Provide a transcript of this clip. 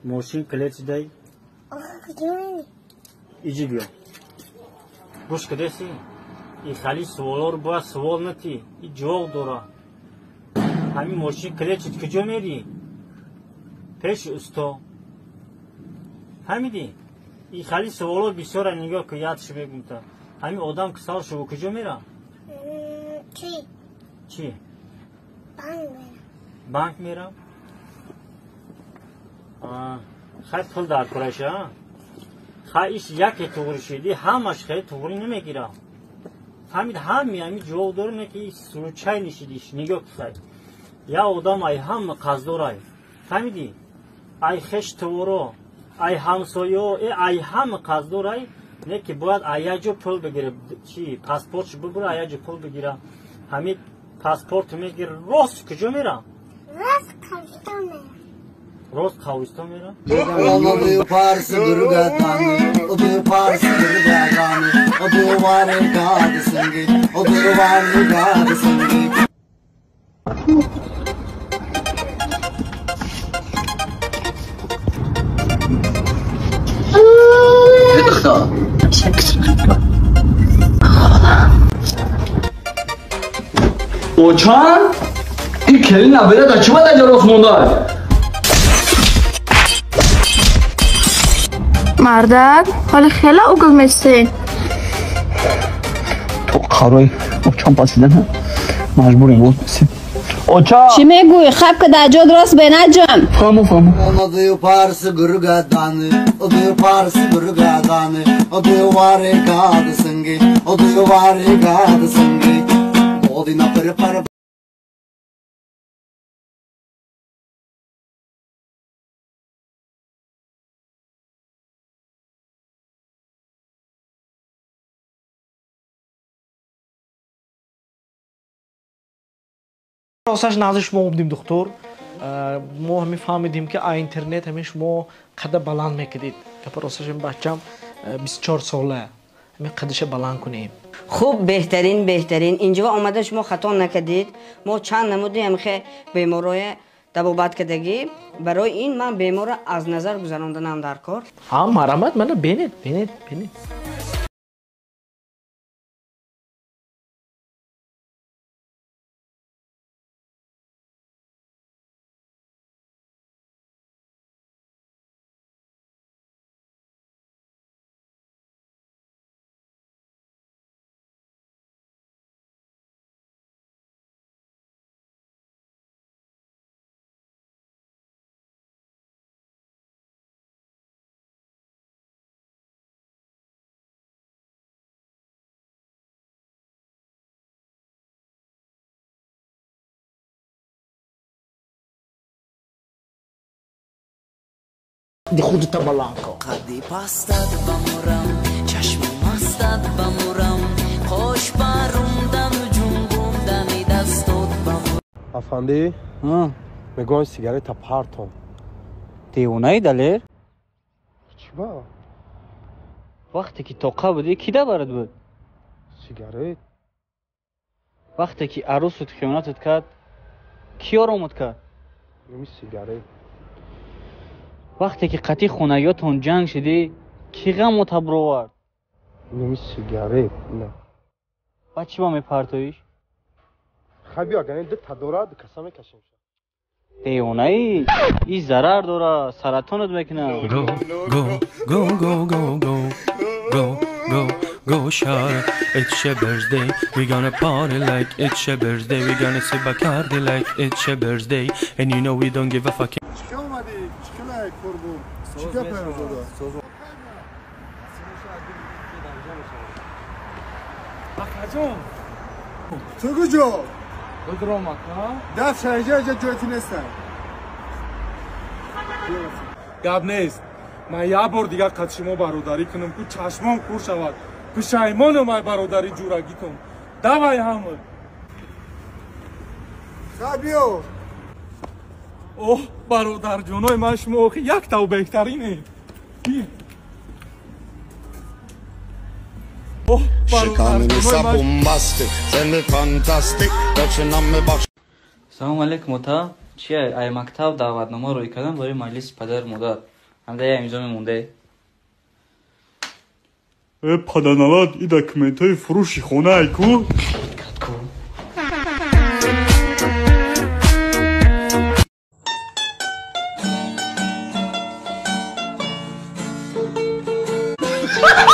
ماشین کلیت دای ایجی بیا گوش کدیسی ای خالی سوالا رو باید سوال نتی ای جواب داره همین ماشین کلیت کجا میری پیش استا فهمیدی ای خالی سوالا بسیار نگاه که یادش بگم تا همین آدم که سال شو کجا میره چی بانک میره خیلی پول در کرایش ها خیلیش یکی توری شدی همش خیلی توری نمیگیره فهمید همی جواب داره نه که این سلوچای نشیدیش نگاه کسای یا آدم ای هم قصدورای فهمیدی ای خش تورو ای همسایه ای هم قصدورای نه که باید ایجا پول بگیره چی پاسپورتش ببره ایجا پول بگیره همین پاسپورت میگیره راست کجا میره راست خویستان میره Olmadı parsı gırgatani, o bir parsı gırgatani, o bir varı gadısın git, o bir varı gadısın git. Oçan, ilk elin haberi de çıma da caros mundar. مردک حالا خیلی اوگل میسی تو خروی اوچان پاسیدن مجبوریم بود میسیم اوچان چی میگوی خب که در جا درست به نجم فهمو Olmadı parsı gırgatani, o bir parsı gırgatani, o bir varı gadısın git, o bir varı gadısın git. Odina pır راستش نازش شما بودیم دکتر ما همین فهمیدیم که اینترنت همین شما قد بلند میکردید که راستش این بچم 24 ساله همین قدش بلند کنیم خوب بهترین اینجا آمده شما خطا نکردید ما چند نمودیم که بیمارای طبابت کردگی برای این من بیمار از نظر گذراندنم در کار مرحمت منو بینید دی خودت بلند کن قدی پستد بمورم چشمی مستد بمورم خوش باروندم جنبوندم دستات بمورم افندی میگوین سیگارت پارتون دیوانه‌ای دلیر چی با وقتی که توقع بودی کی ده برد بود سیگارت وقتی که عروست خیانتت کرد کی آرامت کرد نمی سیگارت وقتی که قطعی خونگیاتون جنگ شدی کی غم تبر آورد نمی سیگارت نه بچه با میپرتویش خبی اگر این ده تدارد کسا میکشیم دیوانه‌ای این ضرر داره سرطانت میکنه Go shawty, it's your birthday. We gonna party like it's your birthday. We gonna sip Bacardi like it's your birthday. And you know we don't give a fuck. Çıkı olmadı, çıkı like kurbu. Çıkı yapıyoruz orada. Bak hacım. Tıgıcı. بدرامک ها دست شایجه جایتی نیستن گب نیست من یه بار دیگر قد شما برادری کنم که چشمام کور شود پشیمانم ای برادری جورگی کن دوای همه خبیو اوه برادر جانای من شما یک تو بهترینه سلام علیکم تا چیه ای مکتب دعوتنامه روی کردن برای مجلس پدر مادر همده یه امضا میمونده پدرنواد این داکومنت های فروشی خونه ای کو Ha ha!